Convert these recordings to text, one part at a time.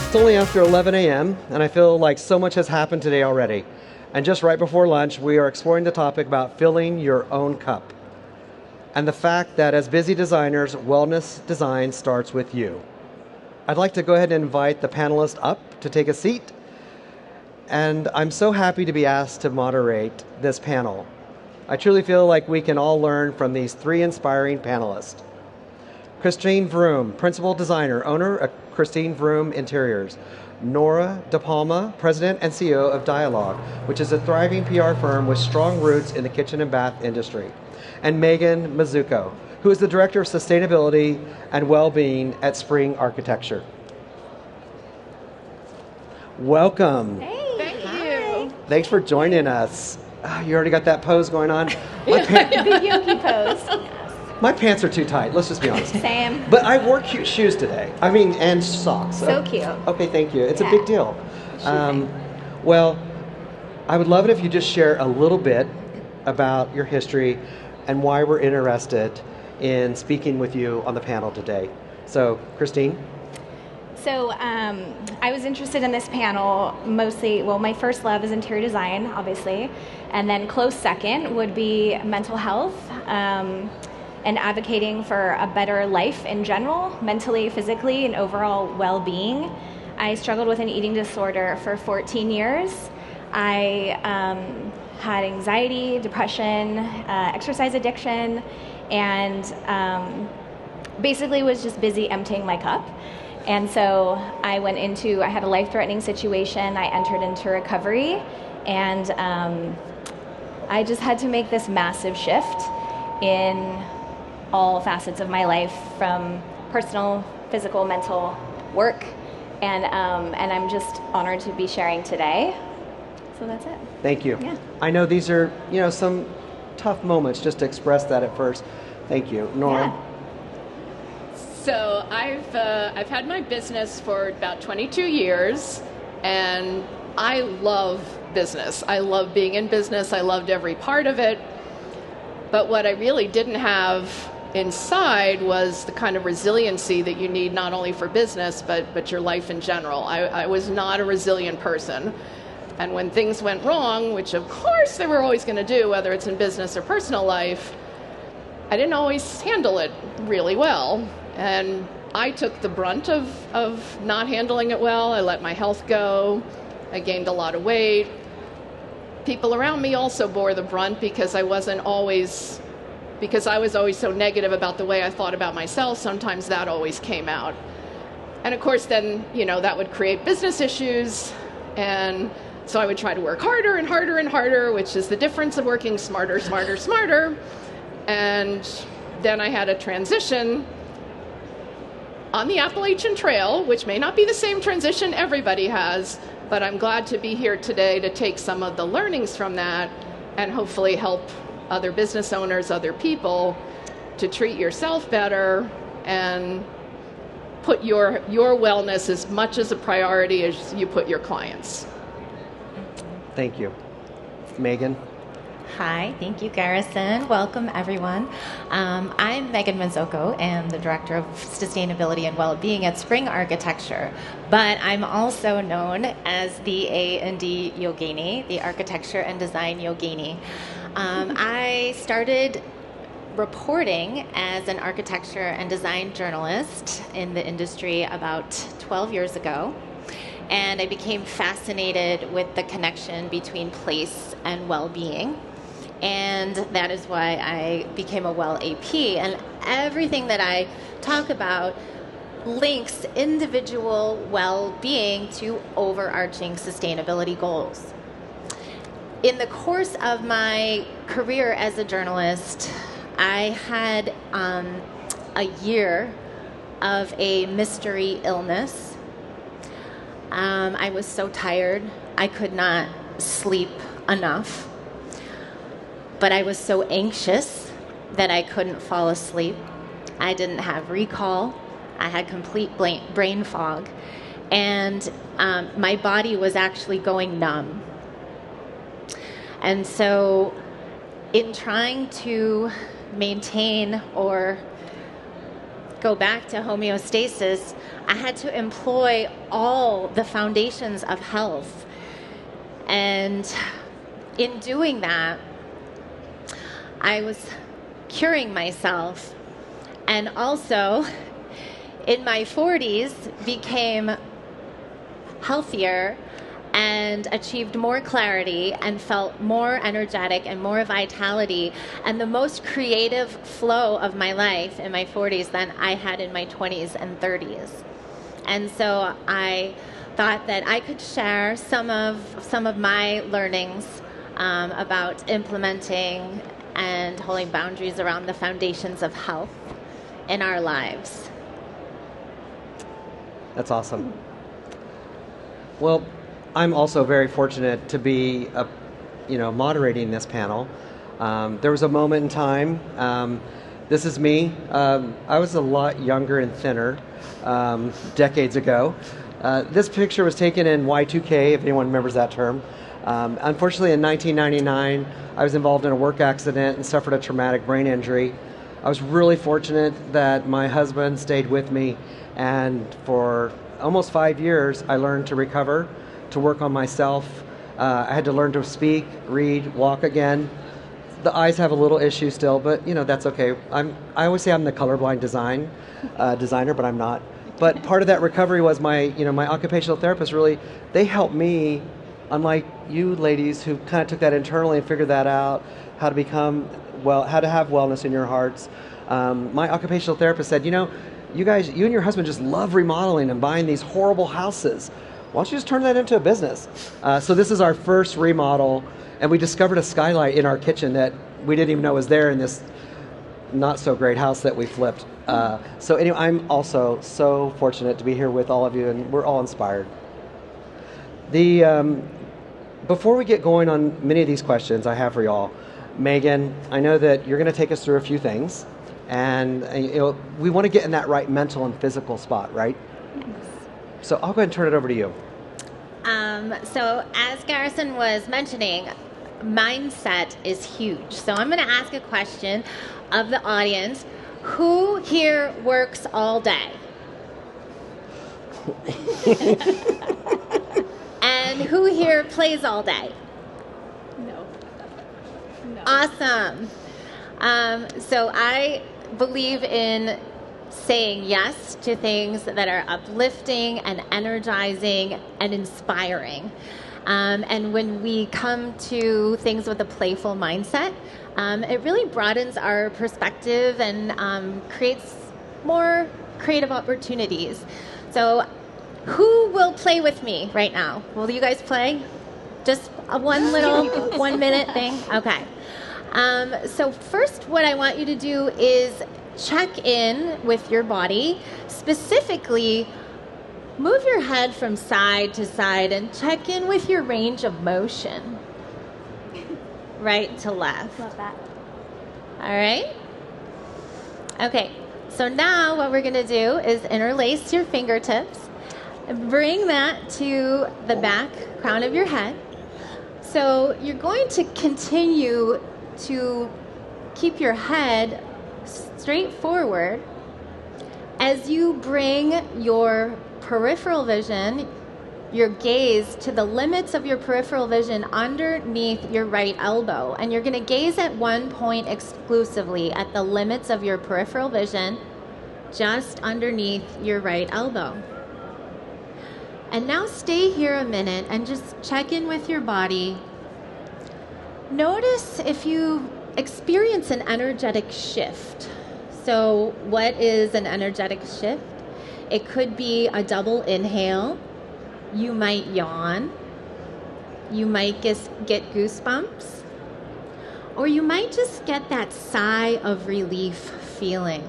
It's only after 11 a.m. and I feel like so much has happened today already. And just right before lunch, we are exploring the topic about filling your own cup. And the fact that as busy designers, wellness design starts with you. I'd like to go ahead and invite the panelists up to take a seat. And I'm so happy to be asked to moderate this panel. I truly feel like we can all learn from these three inspiring panelists. Christine Vroom, Principal Designer, owner of Christine Vroom Interiors. Nora De Palma, President and CEO of Dialogue, which is a thriving PR firm with strong roots in the kitchen and bath industry. And Megan Mizuko, who is the Director of Sustainability and Wellbeing at Spring Architecture. Welcome. Hey, thank you. Thanks for joining us. You already got that pose going on? The yogi pose. My pants are too tight, let's just be honest. Same. But I wore cute shoes today. And socks. So cute. Okay, thank you. It's a big deal. Well, I would love it if you just share a little bit about your history and why we're interested in speaking with you on the panel today. So, Christine? So I was interested in this panel mostly, my first love is interior design, obviously, and then close second would be mental health. And advocating for a better life in general, mentally, physically, and overall well-being. I struggled with an eating disorder for 14 years. I had anxiety, depression, exercise addiction, and basically was just busy emptying my cup. And so I had a life-threatening situation. I entered into recovery, and I just had to make this massive shift in all facets of my life, from personal, physical, mental, work, and I'm just honored to be sharing today. So that's it. Thank you. Yeah. I know these are some tough moments, just to express that at first. Thank you, Nora. Yeah. So I've had my business for about 22 years, and I love business. I love being in business. I loved every part of it. But what I really didn't have inside was the kind of resiliency that you need not only for business, but your life in general. I was not a resilient person. And when things went wrong, which of course they were always going to do, whether it's in business or personal life, I didn't always handle it really well. And I took the brunt of not handling it well. I let my health go. I gained a lot of weight. People around me also bore the brunt because I was always so negative about the way I thought about myself. Sometimes that always came out. And of course then, that would create business issues. And so I would try to work harder and harder and harder, which is the difference of working smarter, smarter, smarter. And then I had a transition on the Appalachian Trail, which may not be the same transition everybody has, but I'm glad to be here today to take some of the learnings from that and hopefully help other business owners, other people, to treat yourself better and put your wellness as much as a priority as you put your clients. Thank you. Megan? Hi, thank you, Garrison. Welcome, everyone. I'm Megan Mizuko, and the Director of Sustainability and Wellbeing at Spring Architecture, but I'm also known as the A&D Yogini, the Architecture and Design Yogini. I started reporting as an architecture and design journalist in the industry about 12 years ago, and I became fascinated with the connection between place and well-being. And that is why I became a Well AP. And everything that I talk about links individual well-being to overarching sustainability goals. In the course of my career as a journalist, I had a year of a mystery illness. I was so tired, I could not sleep enough. But I was so anxious that I couldn't fall asleep. I didn't have recall. I had complete brain fog. And my body was actually going numb. And so in trying to maintain or go back to homeostasis, I had to employ all the foundations of health. And in doing that, I was curing myself, and also in my 40s became healthier and achieved more clarity and felt more energetic and more vitality and the most creative flow of my life in my 40s than I had in my 20s and 30s. And so I thought that I could share some of my learnings about implementing and holding boundaries around the foundations of health in our lives. That's awesome. Well, I'm also very fortunate to be, moderating this panel. There was a moment in time. This is me. I was a lot younger and thinner decades ago. This picture was taken in Y2K, if anyone remembers that term. Unfortunately, in 1999, I was involved in a work accident and suffered a traumatic brain injury. I was really fortunate that my husband stayed with me, and for almost 5 years, I learned to recover, to work on myself. I had to learn to speak, read, walk again. The eyes have a little issue still, but that's okay. I always say I'm the colorblind designer, but I'm not. But part of that recovery was my occupational therapist. Really, they helped me, unlike you ladies who kind of took that internally and figured that out, how to become how to have wellness in your hearts. My occupational therapist said, you guys, you and your husband just love remodeling and buying these horrible houses. Why don't you just turn that into a business? So this is our first remodel, and we discovered a skylight in our kitchen that we didn't even know was there in this not so great house that we flipped. So anyway, I'm also so fortunate to be here with all of you, and we're all inspired. Before we get going on many of these questions I have for y'all, Megan, I know that you're going to take us through a few things, and we want to get in that right mental and physical spot, right? So I'll go ahead and turn it over to you. So as Garrison was mentioning, mindset is huge. So I'm going to ask a question of the audience. Who here works all day? And who here plays all day? No. Awesome. So I believe in saying yes to things that are uplifting and energizing and inspiring. And when we come to things with a playful mindset, it really broadens our perspective and creates more creative opportunities. So who will play with me right now? Will you guys play? Just a one little 1 minute thing? Okay. So first what I want you to do is check in with your body. Specifically, move your head from side to side and check in with your range of motion. Right to left. Love that. All right? Okay, so now what we're going to do is interlace your fingertips. Bring that to the back crown of your head. So you're going to continue to keep your head straight forward as you bring your peripheral vision, your gaze to the limits of your peripheral vision underneath your right elbow. And you're going to gaze at one point exclusively at the limits of your peripheral vision, just underneath your right elbow. And now stay here a minute and just check in with your body. Notice if you experience an energetic shift. So what is an energetic shift? It could be a double inhale. You might yawn. You might get goosebumps. Or you might just get that sigh of relief feeling.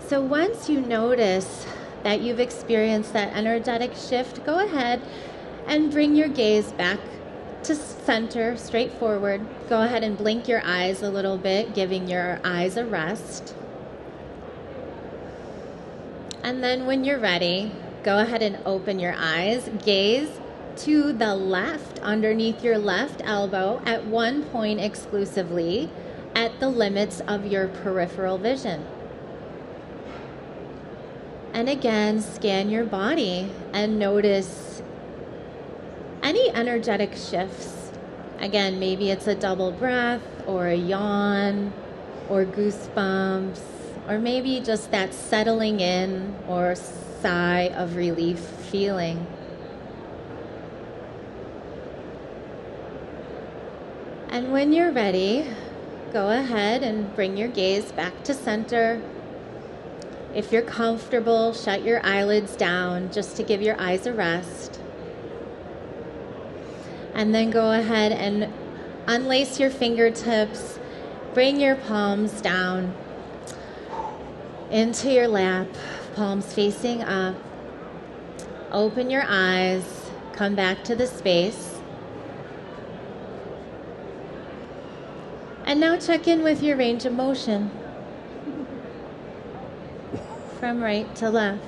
So once you notice that you've experienced that energetic shift, go ahead and bring your gaze back to center, straight forward. Go ahead and blink your eyes a little bit, giving your eyes a rest. And then when you're ready, go ahead and open your eyes. Gaze to the left, underneath your left elbow, at one point exclusively, at the limits of your peripheral vision. And again, scan your body and notice any energetic shifts. Again, maybe it's a double breath or a yawn or goosebumps, or maybe just that settling in or sigh of relief feeling. And when you're ready, go ahead and bring your gaze back to center. If you're comfortable, shut your eyelids down just to give your eyes a rest. And then go ahead and unlace your fingertips. Bring your palms down into your lap, palms facing up. Open your eyes, come back to the space. And now check in with your range of motion from right to left.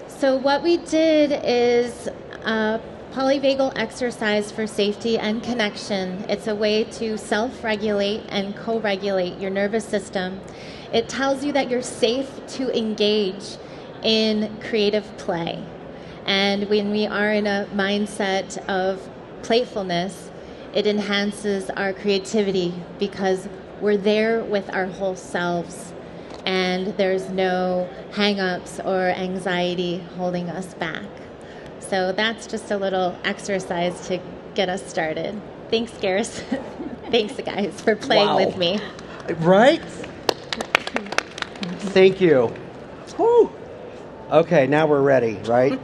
So what we did is a polyvagal exercise for safety and connection. It's a way to self-regulate and co-regulate your nervous system. It tells you that you're safe to engage in creative play. And when we are in a mindset of playfulness, it enhances our creativity because we're there with our whole selves and there's no hang-ups or anxiety holding us back. So that's just a little exercise to get us started. Thanks, Garrison. Thanks, guys, for playing with me. Right? Thank you. Whew. Okay, now we're ready, right?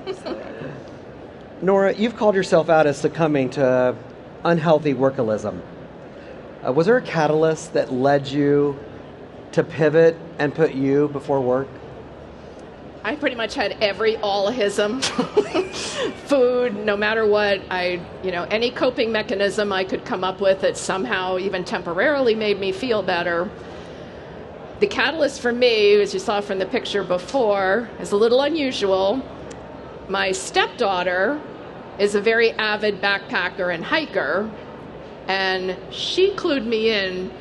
Nora, you've called yourself out as succumbing to unhealthy workalism. Was there a catalyst that led you to pivot and put you before work? I pretty much had every allism. Food, no matter what, any coping mechanism I could come up with that somehow even temporarily made me feel better. The catalyst for me, as you saw from the picture before, is a little unusual. My stepdaughter is a very avid backpacker and hiker, and she clued me in.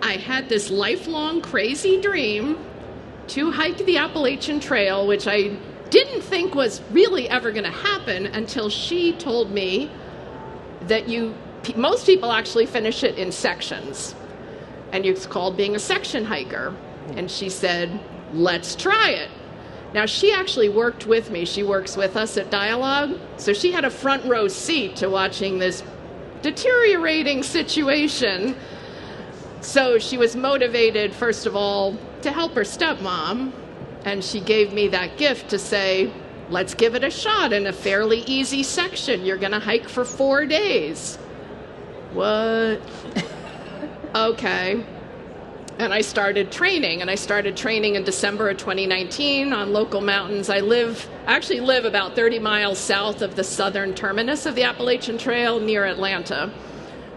I had this lifelong crazy dream to hike the Appalachian Trail, which I didn't think was really ever going to happen until she told me that most people actually finish it in sections, and it's called being a section hiker. And she said, let's try it. Now, she actually worked with me. She works with us at Dialogue. So she had a front row seat to watching this deteriorating situation. So she was motivated, first of all, to help her stepmom. And she gave me that gift to say, let's give it a shot in a fairly easy section. You're going to hike for 4 days. What? Okay. And I started training, in December of 2019 on local mountains. I actually live about 30 miles south of the southern terminus of the Appalachian Trail near Atlanta.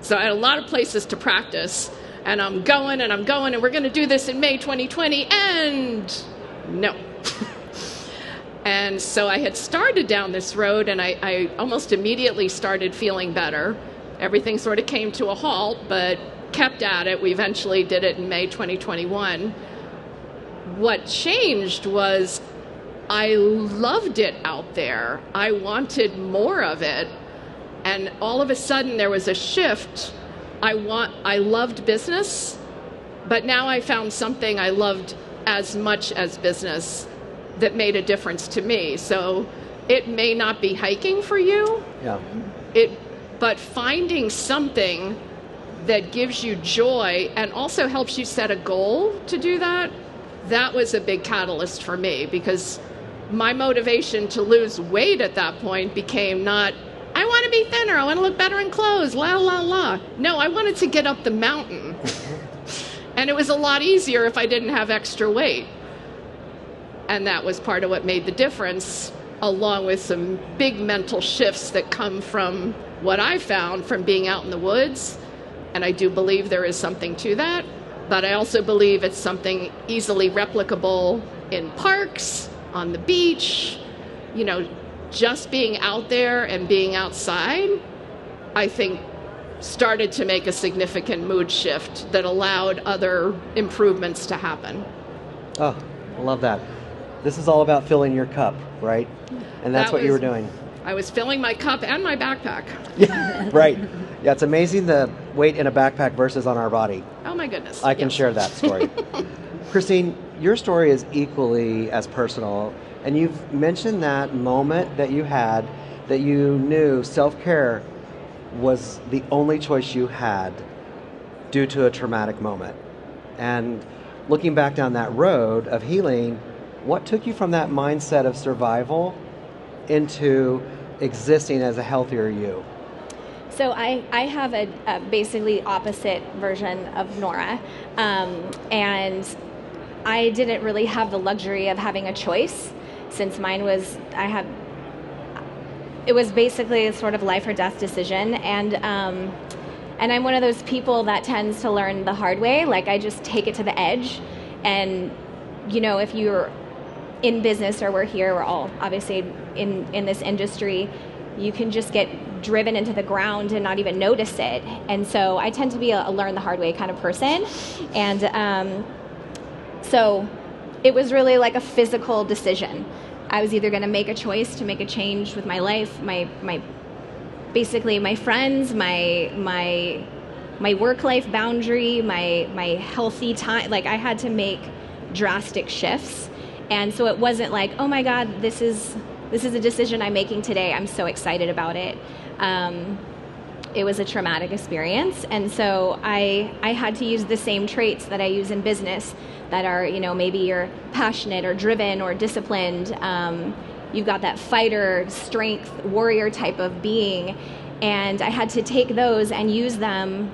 So I had a lot of places to practice, and I'm going, and we're going to do this in May 2020, and no. And so I had started down this road, and I almost immediately started feeling better. Everything sort of came to a halt, but kept at it. We eventually did it in May 2021. What changed was I loved it out there. I wanted more of it. And all of a sudden there was a shift. I loved business, but now I found something I loved as much as business that made a difference to me. So it may not be hiking for you, but finding something that gives you joy and also helps you set a goal to do that, that was a big catalyst for me, because my motivation to lose weight at that point became not, I want to be thinner, I want to look better in clothes, la, la, la. No, I wanted to get up the mountain. And it was a lot easier if I didn't have extra weight. And that was part of what made the difference, along with some big mental shifts that come from what I found from being out in the woods. And I do believe there is something to that, but I also believe it's something easily replicable in parks, on the beach. Just being out there and being outside, I think, started to make a significant mood shift that allowed other improvements to happen. Oh, I love that. This is all about filling your cup, right? And that's what you were doing. I was filling my cup and my backpack. Yeah, right. Yeah, it's amazing the weight in a backpack versus on our body. Oh my goodness. I can Yes. share that story. Christine, your story is equally as personal, and you've mentioned that moment that you had that you knew self-care was the only choice you had due to a traumatic moment. And looking back down that road of healing, what took you from that mindset of survival into existing as a healthier you? So I have a basically opposite version of Nora, and I didn't really have the luxury of having a choice, since mine was, it was basically a sort of life or death decision, and I'm one of those people that tends to learn the hard way. Like, I just take it to the edge, and if you're in business, or we're all obviously in this industry, you can just get driven into the ground and not even notice it. And so I tend to be a learn the hard way kind of person. And so it was really like a physical decision. I was either going to make a choice to make a change with my life, my basically my friends, my work-life boundary, my healthy time. Like, I had to make drastic shifts. And so it wasn't like, oh my God, this is a decision I'm making today. I'm so excited about it. It was a traumatic experience. And so I had to use the same traits that I use in business that are, maybe you're passionate or driven or disciplined. You've got that fighter, strength, warrior type of being. And I had to take those and use them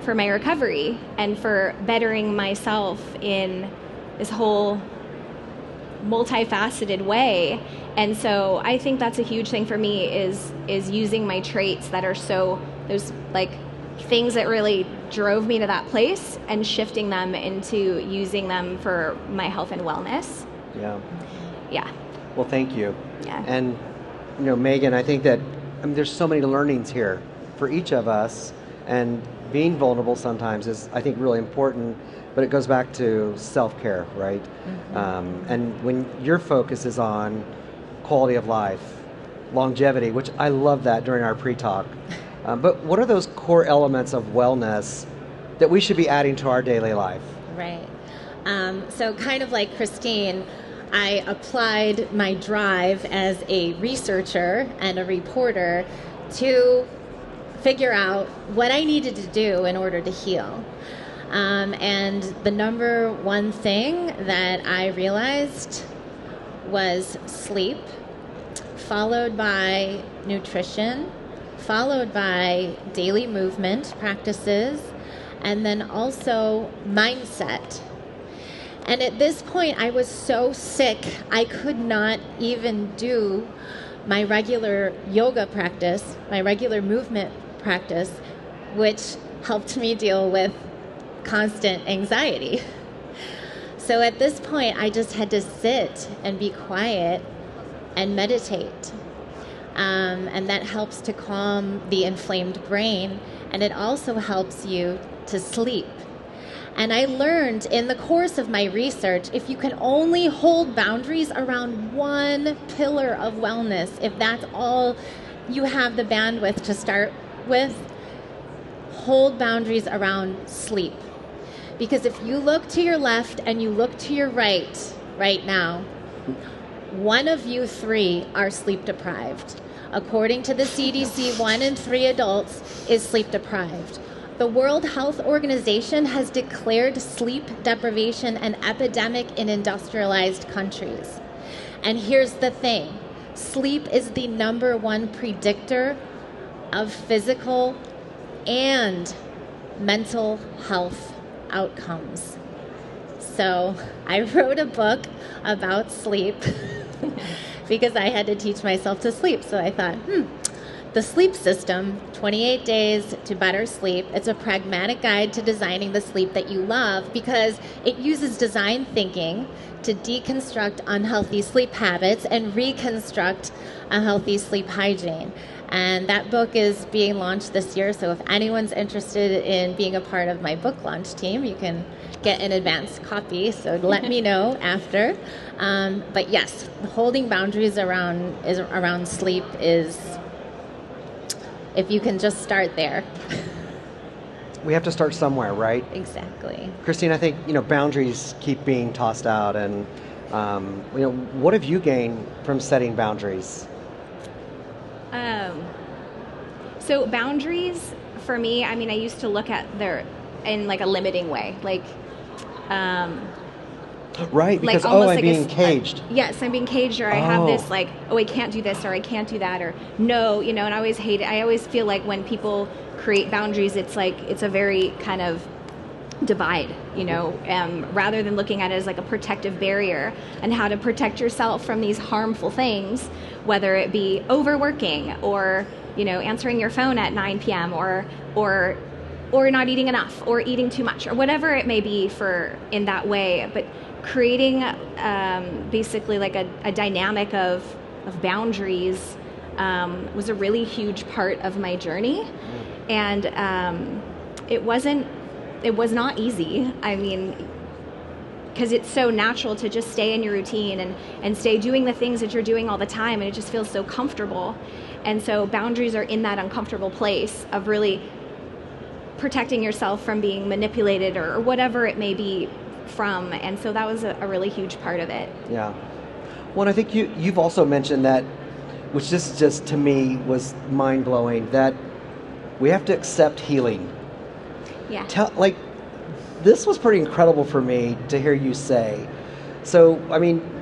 for my recovery and for bettering myself in this whole multifaceted way. And so I think that's a huge thing for me is using my traits that are those like things that really drove me to that place and shifting them into using them for my health and wellness. Yeah. Well, thank you. Yeah. And Megan, I think that there's so many learnings here for each of us, and being vulnerable sometimes is, I think, really important. But it goes back to self-care, right? Mm-hmm. And when your focus is on quality of life, longevity, which I love that during our pre-talk. But what are those core elements of wellness that we should be adding to our daily life? Right. So kind of like Christine, I applied my drive as a researcher and a reporter to figure out what I needed to do in order to heal. And the number one thing that I realized was sleep, followed by nutrition, followed by daily movement practices, and then also mindset. And at this point, I was so sick, I could not even do my regular yoga practice, my regular movement practice, which helped me deal with constant anxiety. So at this point, I just had to sit and be quiet and meditate. And that helps to calm the inflamed brain, and it also helps you to sleep. And I learned in the course of my research, if you can only hold boundaries around one pillar of wellness, if that's all you have the bandwidth to start with, hold boundaries around sleep. Because if you look to your left and you look to your right now, one of you three are sleep deprived. According to the CDC, 1 in 3 adults is sleep deprived. The World Health Organization has declared sleep deprivation an epidemic in industrialized countries. And here's the thing, sleep is the number one predictor of physical and mental health outcomes. So I wrote a book about sleep because I had to teach myself to sleep. So I thought, The Sleep System, 28 Days to Better Sleep. It's a pragmatic guide to designing the sleep that you love because it uses design thinking to deconstruct unhealthy sleep habits and reconstruct a healthy sleep hygiene. And that book is being launched this year, so if anyone's interested in being a part of my book launch team, you can get an advance copy, so let me know after. But yes, holding boundaries around sleep is, if you can just start there. We have to start somewhere, right? Exactly. Christine, I think, boundaries keep being tossed out, and what have you gained from setting boundaries? So boundaries for me, I used to look at in like a limiting way, like right, because like I'm being caged. Yes, I'm being caged, or I have this like, I can't do this, or I can't do that, or no, and I always hate it. I always feel like when people create boundaries, it's like it's a very kind of divide, rather than looking at it as like a protective barrier and how to protect yourself from these harmful things, whether it be overworking or answering your phone at 9 p.m. or not eating enough or eating too much or whatever it may be in that way. But creating basically like a dynamic of boundaries was a really huge part of my journey, and it was not easy. Because it's so natural to just stay in your routine and stay doing the things that you're doing all the time, and it just feels so comfortable. And so boundaries are in that uncomfortable place of really protecting yourself from being manipulated or whatever it may be from. And so that was a really huge part of it. Yeah. Well, I think you've also mentioned that, which just to me was mind-blowing, that we have to accept healing. Yeah. This was pretty incredible for me to hear you say. So,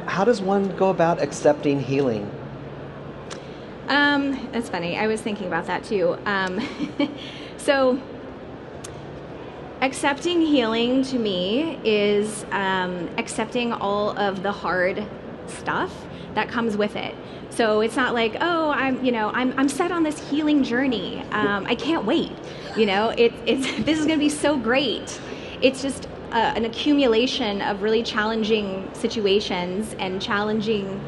how does one go about accepting healing? That's funny. I was thinking about that too. So, accepting healing to me is accepting all of the hard stuff that comes with it. So it's not like, I'm set on this healing journey. I can't wait. This is going to be so great. It's just an accumulation of really challenging situations and challenging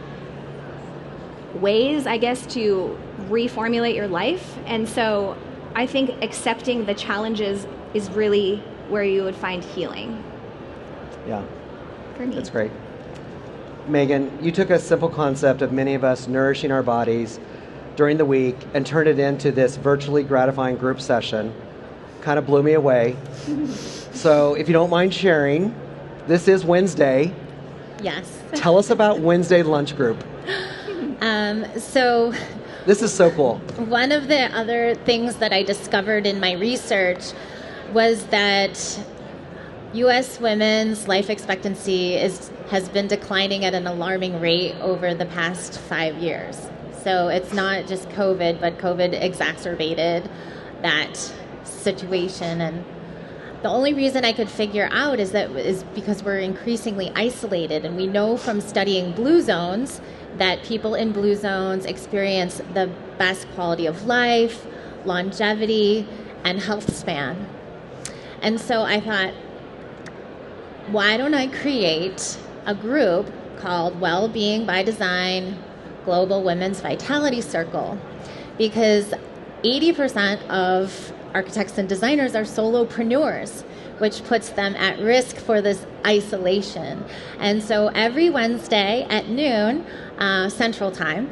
ways, I guess, to reformulate your life. And so I think accepting the challenges is really where you would find healing. Yeah. For me. That's great. Megan, you took a simple concept of many of us nourishing our bodies during the week and turned it into this virtually gratifying group session. Kind of blew me away. So if you don't mind sharing, this is Wednesday. Yes. Tell us about Wednesday lunch group. So this is so cool. One of the other things that I discovered in my research was that U.S. women's life expectancy has been declining at an alarming rate over the past 5 years. So it's not just COVID, but COVID exacerbated that situation. And the only reason I could figure out is because we're increasingly isolated, and we know from studying blue zones that people in blue zones experience the best quality of life, longevity, and health span. And so I thought, why don't I create a group called Well-Being by Design Global Women's Vitality Circle? Because 80% of architects and designers are solopreneurs, which puts them at risk for this isolation. And so every Wednesday at noon, Central Time,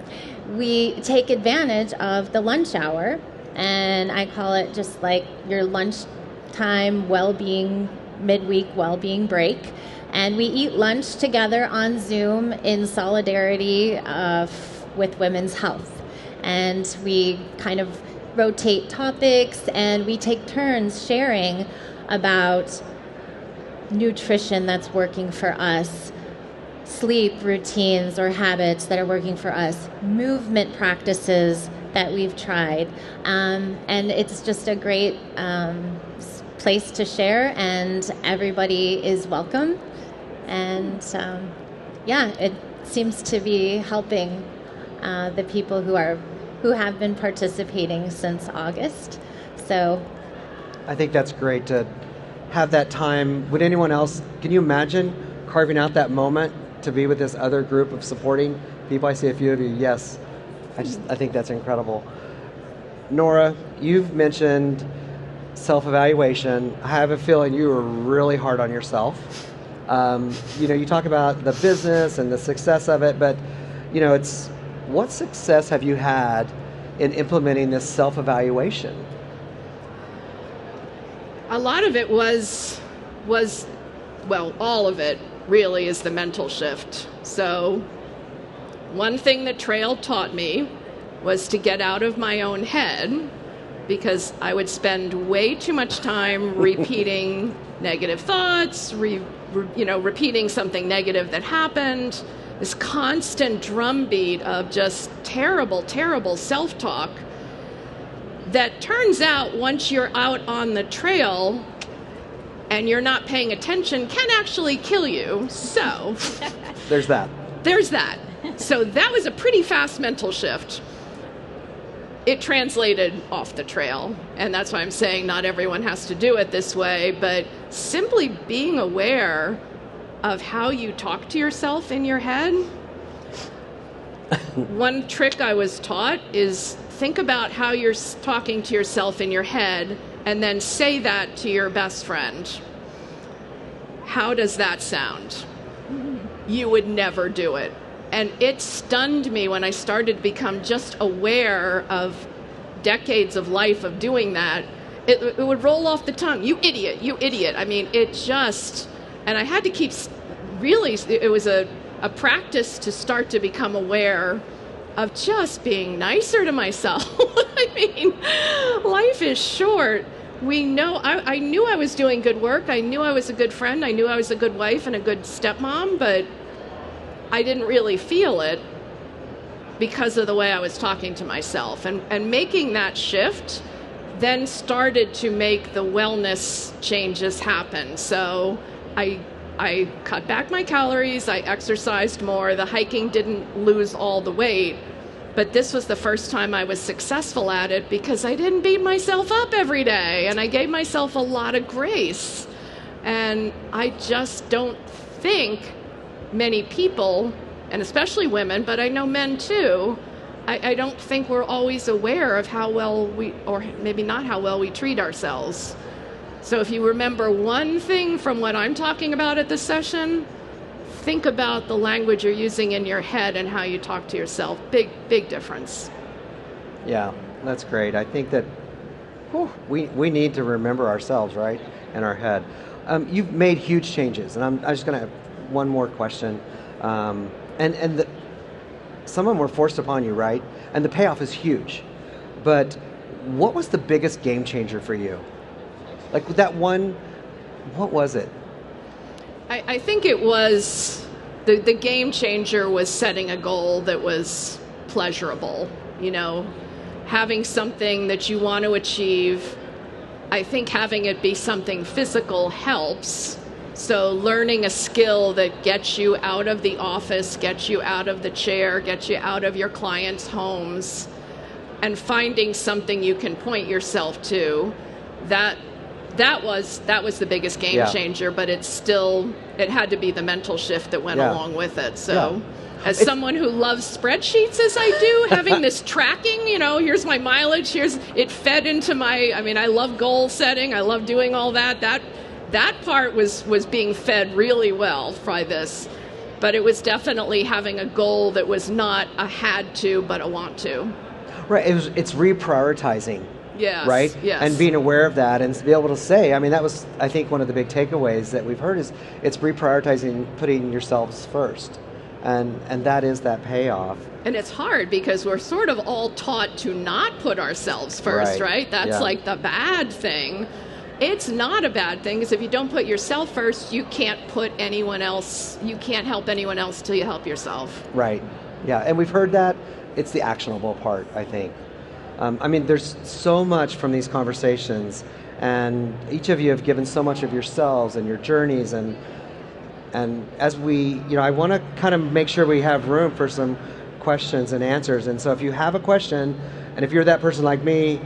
we take advantage of the lunch hour, and I call it just like your lunchtime well-being, midweek well-being break. And we eat lunch together on Zoom in solidarity with women's health. And we kind of rotate topics, and we take turns sharing about nutrition that's working for us, sleep routines or habits that are working for us, movement practices that we've tried. And it's just a great place to share, and everybody is welcome. And it seems to be helping the people who are who have been participating since August. So I think that's great to have that time. Would anyone else, can you imagine carving out that moment to be with this other group of supporting people? I see a few of you, yes. I think that's incredible. Nora, you've mentioned self-evaluation. I have a feeling you were really hard on yourself. You talk about the business and the success of it, but it's what success have you had in implementing this self-evaluation? A lot of it was all of it really is the mental shift. So one thing that Trail taught me was to get out of my own head, because I would spend way too much time repeating negative thoughts, repeating something negative that happened, this constant drumbeat of just terrible, terrible self-talk that turns out, once you're out on the trail and you're not paying attention, can actually kill you. So There's that. So that was a pretty fast mental shift. It translated off the trail, and that's why I'm saying not everyone has to do it this way, but simply being aware of how you talk to yourself in your head. One trick I was taught is think about how you're talking to yourself in your head and then say that to your best friend. How does that sound? You would never do it. And it stunned me when I started to become just aware of decades of life of doing that. It would roll off the tongue. You idiot, you idiot. I mean, and I had to keep, really, it was a practice to start to become aware of just being nicer to myself. I mean, life is short. I knew I was doing good work. I knew I was a good friend. I knew I was a good wife and a good stepmom, but I didn't really feel it because of the way I was talking to myself. And making that shift then started to make the wellness changes happen. So I cut back my calories, I exercised more, the hiking didn't lose all the weight, but this was the first time I was successful at it because I didn't beat myself up every day, and I gave myself a lot of grace. And I just don't think many people, and especially women, but I know men too, I don't think we're always aware of how well or maybe not how well we treat ourselves. So if you remember one thing from what I'm talking about at this session, think about the language you're using in your head and how you talk to yourself. Big, big difference. Yeah, that's great. I think that we need to remember ourselves, right, in our head. You've made huge changes, and I'm just going to have one more question. Some of them were forced upon you, right? And the payoff is huge. But what was the biggest game changer for you? Like that one, what was it? I think it was, the game changer was setting a goal that was pleasurable, having something that you want to achieve. I think having it be something physical helps. So learning a skill that gets you out of the office, gets you out of the chair, gets you out of your clients' homes, and finding something you can point yourself to, that was the biggest game changer, but it had to be the mental shift that went along with it. So as someone who loves spreadsheets as I do, having this tracking, here's my mileage, it fed into I love goal setting, I love doing all that. That part was being fed really well by this, but it was definitely having a goal that was not a had to, but a want to. Right, it's reprioritizing. Yes, right? Yes. And being aware of that and to be able to say, that was, I think, one of the big takeaways that we've heard is it's reprioritizing, putting yourselves first. And that is that payoff. And it's hard because we're sort of all taught to not put ourselves first, right? That's like the bad thing. It's not a bad thing, because if you don't put yourself first, you can't help anyone else till you help yourself. Right. Yeah, and we've heard that. It's the actionable part, I think. There's so much from these conversations, and each of you have given so much of yourselves and your journeys, and as we, I want to kind of make sure we have room for some questions and answers. And so if you have a question, and if you're that person like me,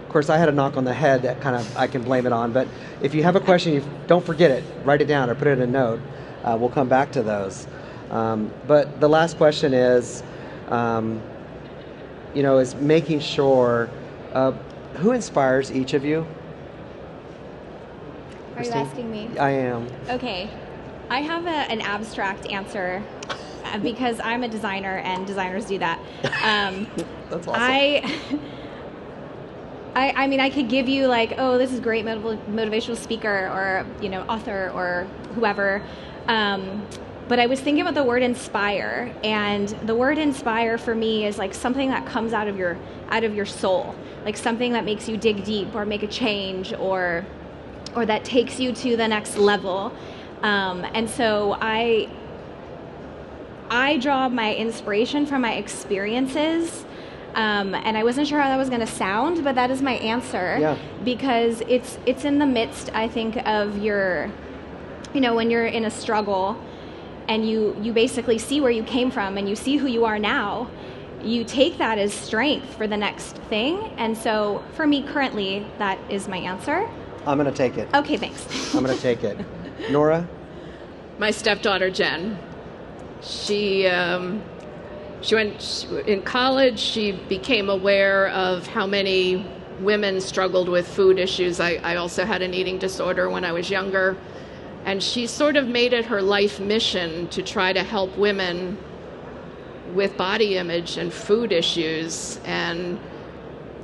of course I had a knock on the head that kind of I can blame it on, but if you have a question, don't forget it, write it down or put it in a note. We'll come back to those. But the last question is, is making sure, who inspires each of you? Are you asking me? I am. Okay. I have an abstract answer because I'm a designer and designers do that. That's awesome. I mean, I could give you like, oh, this is a great motivational speaker or, author or whoever. But I was thinking about the word inspire, and the word inspire for me is like something that comes out of your soul, like something that makes you dig deep or make a change or that takes you to the next level. And so I draw my inspiration from my experiences. And I wasn't sure how that was going to sound, but that is my answer. Yeah. Because it's in the midst, I think, of your, when you're in a struggle and you basically see where you came from and you see who you are now, you take that as strength for the next thing. And so for me currently, that is my answer. I'm going to take it. Okay, thanks. I'm going to take it. Nora? My stepdaughter, Jen. She went in college. She became aware of how many women struggled with food issues. I also had an eating disorder when I was younger. And she sort of made it her life mission to try to help women with body image and food issues, and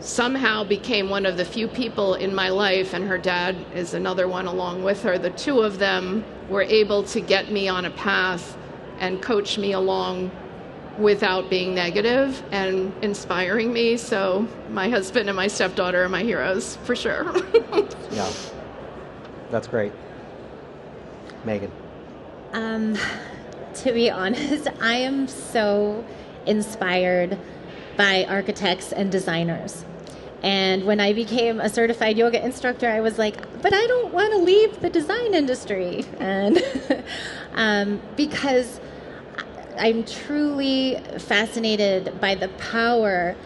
somehow became one of the few people in my life, and her dad is another one along with her. The two of them were able to get me on a path and coach me along without being negative and inspiring me. So my husband and my stepdaughter are my heroes, for sure. Yeah, that's great. Megan? To be honest, I am so inspired by architects and designers. And when I became a certified yoga instructor, I was like, but I don't want to leave the design industry. And because I'm truly fascinated by the power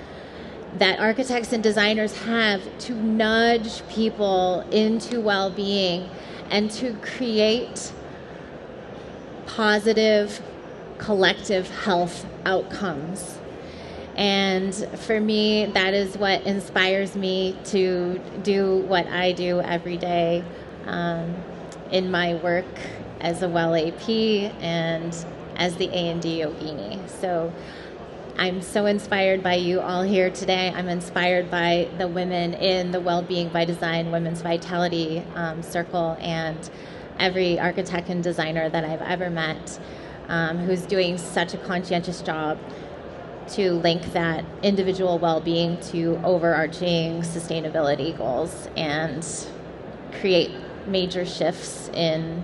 that architects and designers have to nudge people into well-being and to create positive collective health outcomes. And for me, that is what inspires me to do what I do every day in my work as a WELL AP and as the A&D Yogini. So I'm so inspired by you all here today. I'm inspired by the women in the Wellbeing by Design Women's Vitality Circle and every architect and designer that I've ever met who's doing such a conscientious job to link that individual well-being to overarching sustainability goals and create major shifts in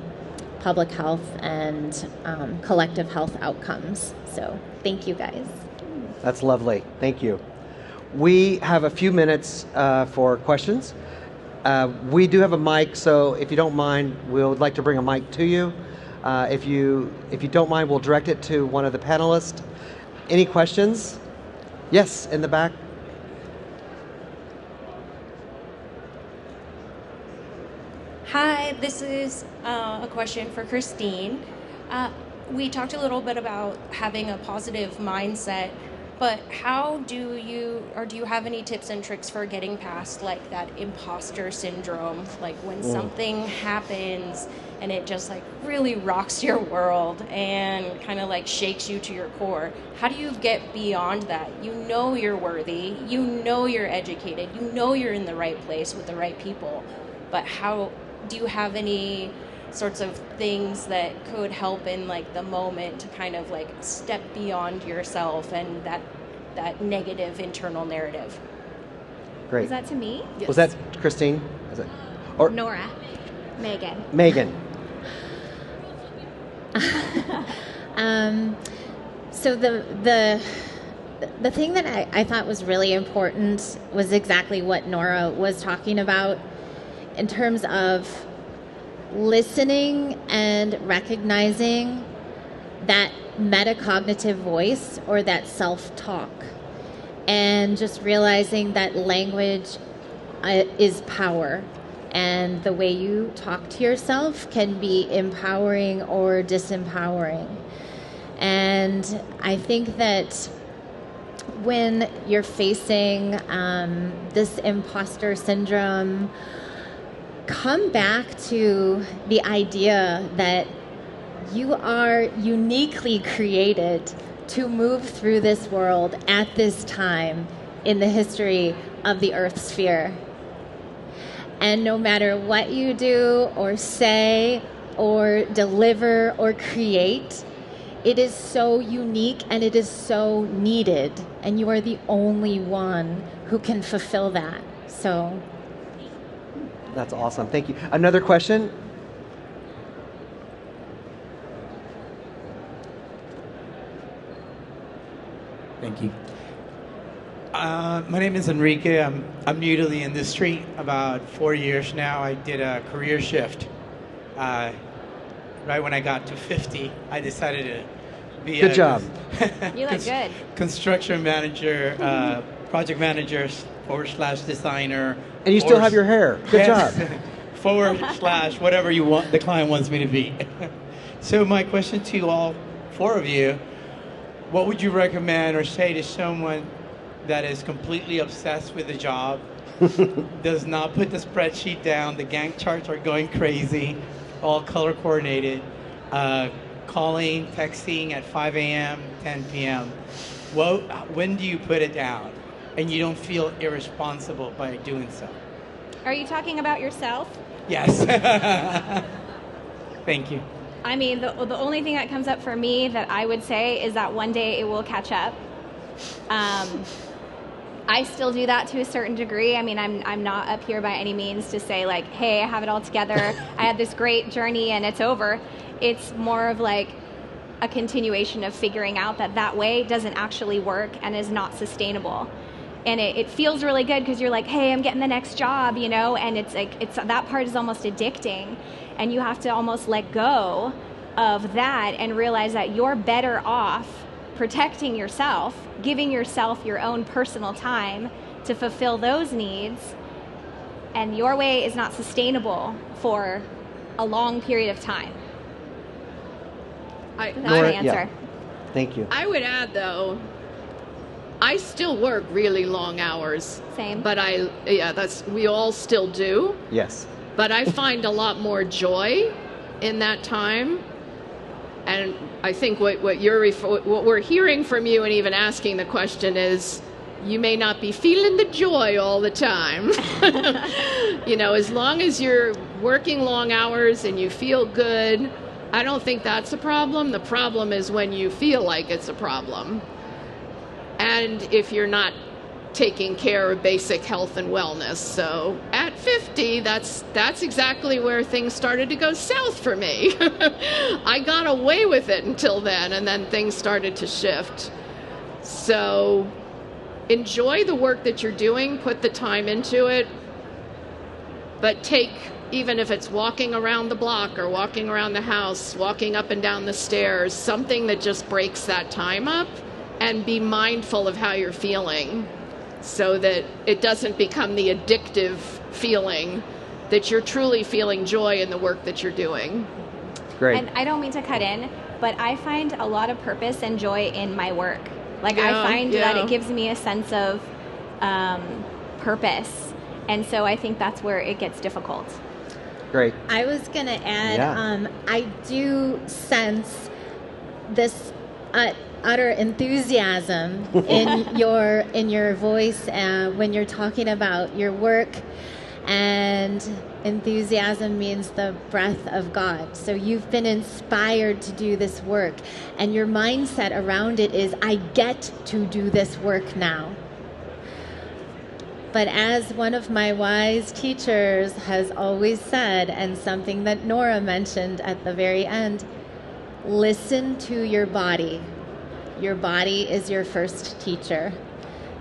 public health and collective health outcomes. So thank you guys. That's lovely. Thank you. We have a few minutes for questions. We do have a mic, so if you don't mind, we would like to bring a mic to you. If you don't mind, we'll direct it to one of the panelists. Any questions? Yes, in the back. Hi, this is a question for Christine. We talked a little bit about having a positive mindset, but how do you have any tips and tricks for getting past like that imposter syndrome? Like when something happens and it just like really rocks your world and kind of like shakes you to your core. How do you get beyond that? You know you're worthy, you know you're educated, you know you're in the right place with the right people, but how do you have any sorts of things that could help in like the moment to kind of like step beyond yourself and that negative internal narrative? Great. Was that to me? Yes. Was that Christine? Is it? Or Nora. Megan. Megan. So the thing that I thought was really important was exactly what Nora was talking about in terms of listening and recognizing that metacognitive voice or that self-talk, and just realizing that language is power, and the way you talk to yourself can be empowering or disempowering. And I think that when you're facing this imposter syndrome, come back to the idea that you are uniquely created to move through this world at this time in the history of the Earth sphere. And no matter what you do or say or deliver or create, it is so unique and it is so needed. And you are the only one who can fulfill that. So That's awesome. Thank you. Another question? Thank you. My name is Enrique. I'm new to the industry, about 4 years now. I did a career shift. Right when I got to 50, I decided to be Good job. You look good. Construction manager, project manager / designer. And you still have your hair. Good job. / whatever you want, the client wants me to be. So my question to all four of you, what would you recommend or say to someone that is completely obsessed with the job, does not put the spreadsheet down, the Gantt charts are going crazy, all color coordinated, calling, texting at 5 a.m., 10 p.m. Well, when do you put it down and you don't feel irresponsible by doing so? Are you talking about yourself? Yes. Thank you. I mean, the only thing that comes up for me that I would say is that one day it will catch up. I still do that to a certain degree. I mean, I'm not up here by any means to say like, hey, I have it all together. I had this great journey and it's over. It's more of like a continuation of figuring out that way doesn't actually work and is not sustainable. And it feels really good because you're like, hey, I'm getting the next job, you know, and it's like, that part is almost addicting. And you have to almost let go of that and realize that you're better off protecting yourself, giving yourself your own personal time to fulfill those needs. And your way is not sustainable for a long period of time. That's my answer. Yeah. Thank you. I would add, though, I still work really long hours. Same. But we all still do. Yes. But I find a lot more joy in that time. And I think what we're hearing from you and even asking the question is, you may not be feeling the joy all the time. You know, as long as you're working long hours and you feel good, I don't think that's a problem. The problem is when you feel like it's a problem. And if you're not taking care of basic health and wellness. So at 50, that's exactly where things started to go south for me. I got away with it until then, and then things started to shift. So enjoy the work that you're doing, put the time into it, but take, even if it's walking around the block or walking around the house, walking up and down the stairs, something that just breaks that time up, and be mindful of how you're feeling so that it doesn't become the addictive feeling, that you're truly feeling joy in the work that you're doing. Great. And I don't mean to cut in, but I find a lot of purpose and joy in my work. Like, I find that it gives me a sense of purpose. And so I think that's where it gets difficult. Great. I was going to add, I do sense this utter enthusiasm in your voice when you're talking about your work, and enthusiasm means the breath of God. So you've been inspired to do this work, and your mindset around it is, I get to do this work now. But as one of my wise teachers has always said, and something that Nora mentioned at the very end, listen to your body. Your body is your first teacher.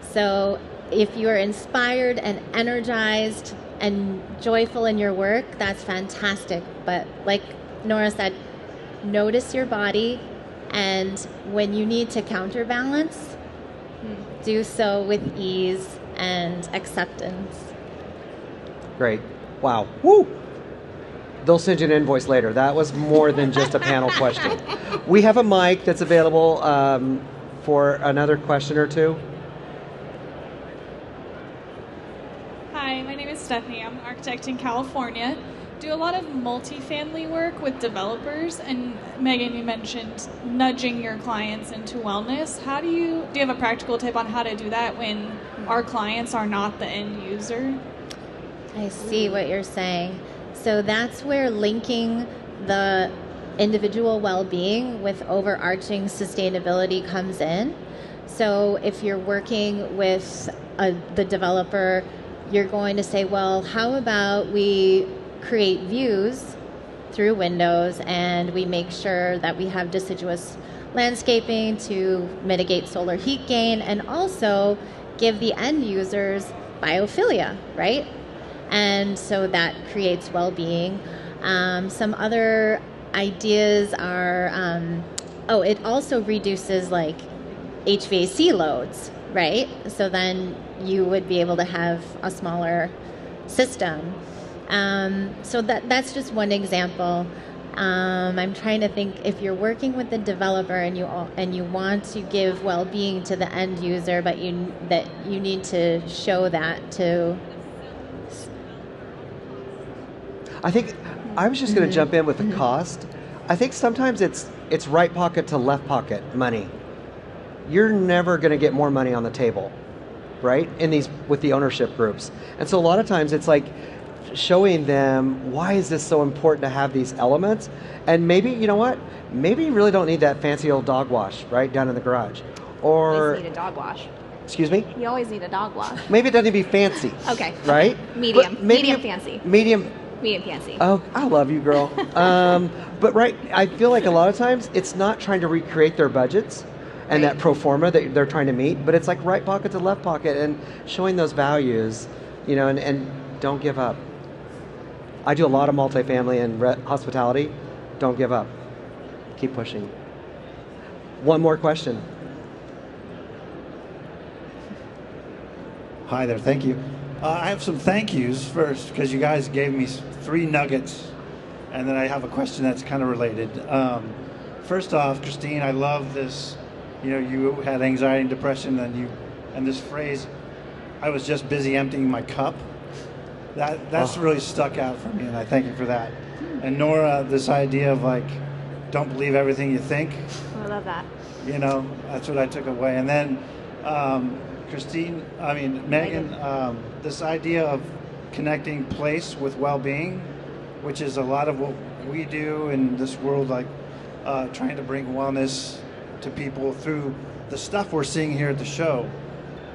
So if you're inspired and energized and joyful in your work, that's fantastic. But like Nora said, notice your body And when you need to counterbalance, do so with ease and acceptance. Great. Wow. Woo! They'll send you an invoice later. That was more than just a panel question. We have a mic that's available for another question or two. Hi, my name is Stephanie. I'm an architect in California. Do a lot of multifamily work with developers, and Megan, you mentioned nudging your clients into wellness. Do you have a practical tip on how to do that when our clients are not the end user? I see what you're saying. So that's where linking the individual well-being with overarching sustainability comes in. So if you're working with the developer, you're going to say, well, how about we create views through windows and we make sure that we have deciduous landscaping to mitigate solar heat gain and also give the end users biophilia, right? And so that creates well-being. Some other ideas are, it also reduces like HVAC loads, right? So then you would be able to have a smaller system. So that's just one example. I'm trying to think, if you're working with the developer and you want to give well-being to the end user, but you need to show that to. I think I was just going to jump in with the cost. I think sometimes it's right pocket to left pocket money. You're never going to get more money on the table, right? With the ownership groups. And so a lot of times it's like showing them, why is this so important to have these elements? And maybe, you know what? Maybe you really don't need that fancy old dog wash right down in the garage. Or You always need a dog wash. Excuse me? You always need a dog wash. Maybe it doesn't need to be fancy. Okay. Right? Medium. But maybe Medium fancy. Medium. Medium fancy. Oh, I love you, girl. But right, I feel like a lot of times it's not trying to recreate their budgets and that pro forma that they're trying to meet, but it's like right pocket to left pocket and showing those values, and don't give up. I do a lot of multifamily and hospitality. Don't give up. Keep pushing. One more question. Hi there, thank you. I have some thank yous first, because you guys gave me 3 nuggets, and then I have a question that's kind of related. First off, Christine, I love this, you had anxiety and depression, and this phrase, I was just busy emptying my cup. That's really stuck out for me, and I thank you for that. And Nora, this idea of don't believe everything you think. I love that. That's what I took away. And then Megan, this idea of connecting place with well-being, which is a lot of what we do in this world, trying to bring wellness to people through the stuff we're seeing here at the show.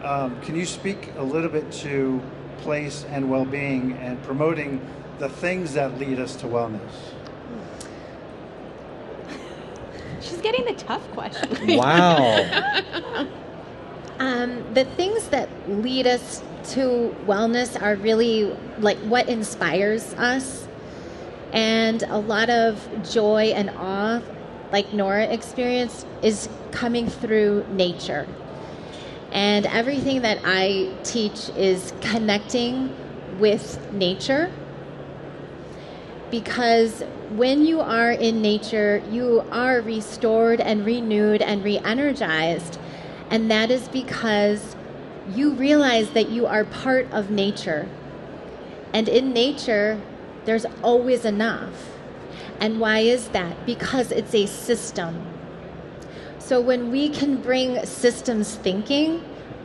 Can you speak a little bit to place and well-being and promoting the things that lead us to wellness? She's getting the tough questions. Wow. The things that lead us to wellness are really what inspires us, and a lot of joy and awe, like Nora experienced, is coming through nature. And everything that I teach is connecting with nature, because when you are in nature, you are restored and renewed and re-energized. And that is because you realize that you are part of nature. And in nature, there's always enough. And why is that? Because it's a system. So when we can bring systems thinking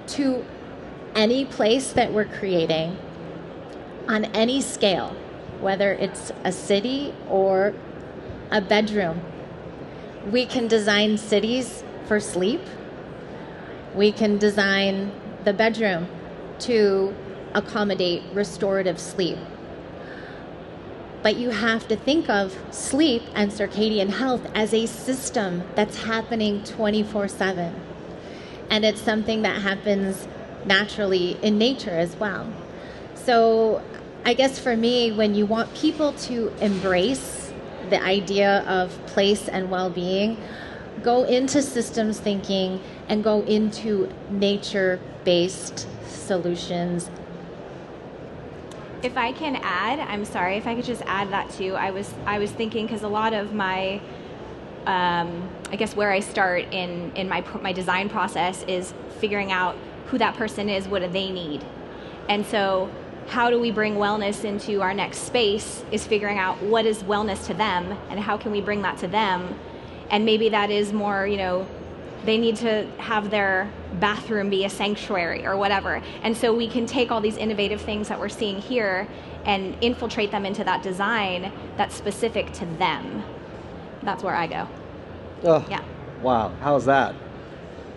to any place that we're creating, on any scale, whether it's a city or a bedroom, we can design cities for sleep. We can design the bedroom to accommodate restorative sleep. But you have to think of sleep and circadian health as a system that's happening 24/7. And it's something that happens naturally in nature as well. So I guess for me, when you want people to embrace the idea of place and well-being, go into systems thinking and go into nature-based solutions. If I can add, I'm sorry, if I could just add that too. I was thinking, because a lot of my, I guess where I start in my design process is figuring out who that person is, what do they need. And so how do we bring wellness into our next space is figuring out what is wellness to them and how can we bring that to them. And maybe that is more, they need to have their bathroom be a sanctuary or whatever. And so we can take all these innovative things that we're seeing here and infiltrate them into that design that's specific to them. That's where I go. Oh, yeah. Wow, how's that?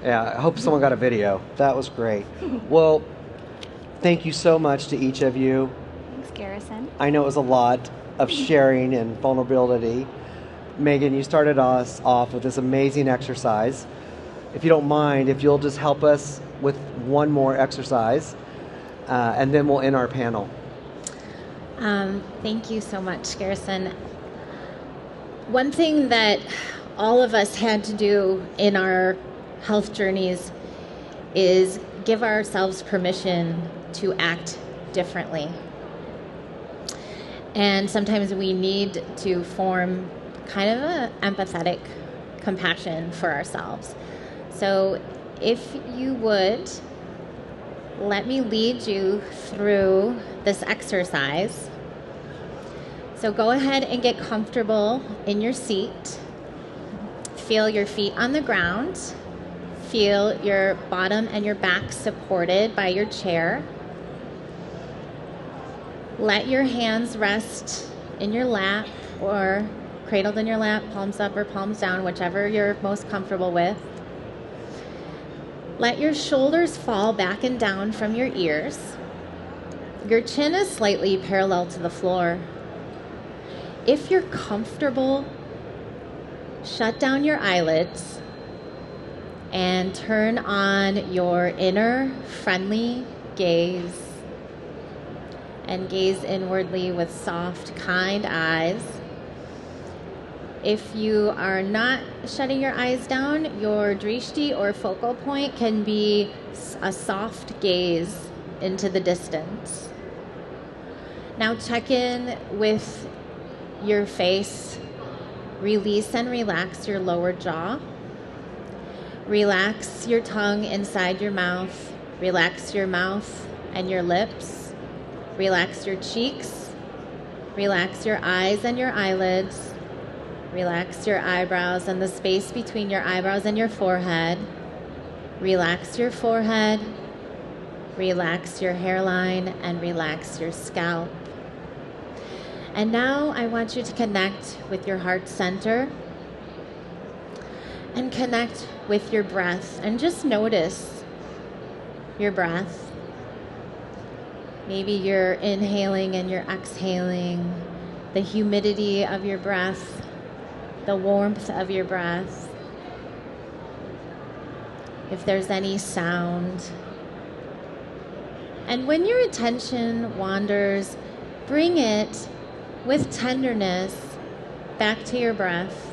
Yeah, I hope someone got a video. That was great. Well, thank you so much to each of you. Thanks, Garrison. I know it was a lot of sharing and vulnerability. Megan, you started us off with this amazing exercise. If you don't mind, if you'll just help us with one more exercise, and then we'll end our panel. Thank you so much, Garrison. One thing that all of us had to do in our health journeys is give ourselves permission to act differently. And sometimes we need to form kind of an empathetic compassion for ourselves. So if you would, let me lead you through this exercise. So go ahead and get comfortable in your seat. Feel your feet on the ground. Feel your bottom and your back supported by your chair. Let your hands rest in your lap or cradled in your lap, palms up or palms down, whichever you're most comfortable with. Let your shoulders fall back and down from your ears. Your chin is slightly parallel to the floor. If you're comfortable, shut down your eyelids and turn on your inner friendly gaze and gaze inwardly with soft, kind eyes. If you are not shutting your eyes down, your drishti or focal point can be a soft gaze into the distance. Now check in with your face. Release and relax your lower jaw. Relax your tongue inside your mouth. Relax your mouth and your lips. Relax your cheeks. Relax your eyes and your eyelids. Relax your eyebrows and the space between your eyebrows and your forehead. Relax your forehead. Relax your hairline and relax your scalp. And now I want you to connect with your heart center and connect with your breath and just notice your breath. Maybe you're inhaling and you're exhaling, the humidity of your breath, the warmth of your breath. If there's any sound. And when your attention wanders, bring it with tenderness back to your breath.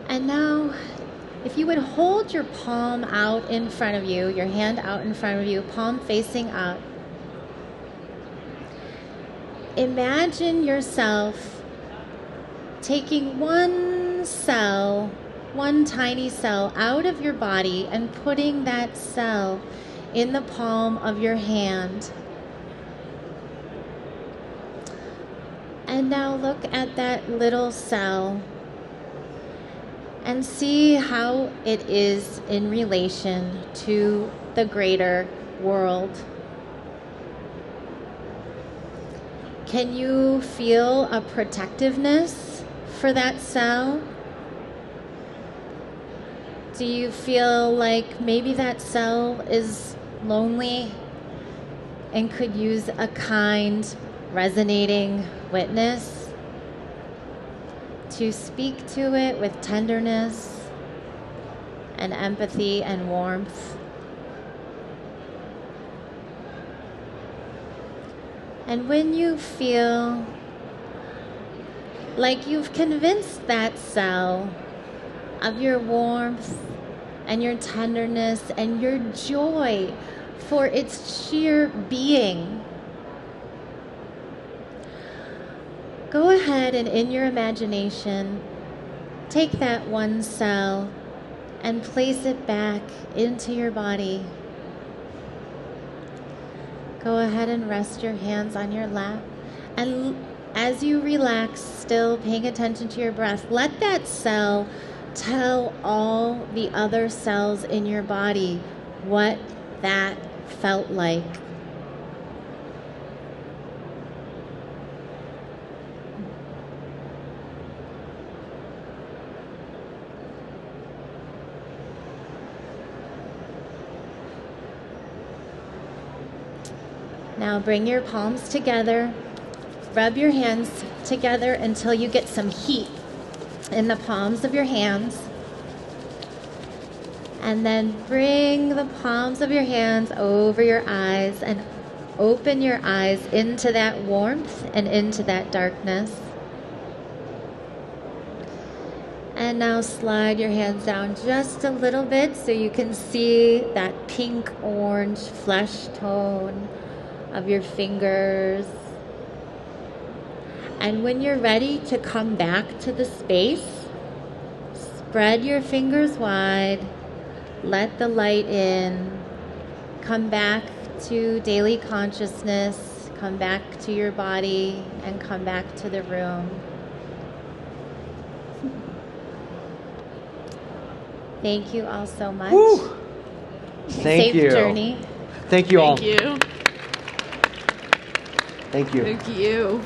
And now, if you would hold your palm out in front of you, your hand out in front of you, palm facing up, imagine yourself taking one cell, one tiny cell out of your body and putting that cell in the palm of your hand. And now look at that little cell and see how it is in relation to the greater world. Can you feel a protectiveness for that cell? Do you feel like maybe that cell is lonely and could use a kind, resonating witness to speak to it with tenderness and empathy and warmth? And when you feel like you've convinced that cell of your warmth and your tenderness and your joy for its sheer being. Go ahead and in your imagination, take that one cell and place it back into your body. Go ahead and rest your hands on your lap. And as you relax, still paying attention to your breath, let that cell tell all the other cells in your body what that felt like. Now bring your palms together. Rub your hands together until you get some heat in the palms of your hands. And then bring the palms of your hands over your eyes and open your eyes into that warmth and into that darkness. And now slide your hands down just a little bit so you can see that pink-orange flesh tone of your fingers. And when you're ready to come back to the space, spread your fingers wide, let the light in, come back to daily consciousness, come back to your body, and come back to the room. Thank you all so much. Woo! Thank you. Safe journey. Thank you all. Thank you. Thank you. Thank you.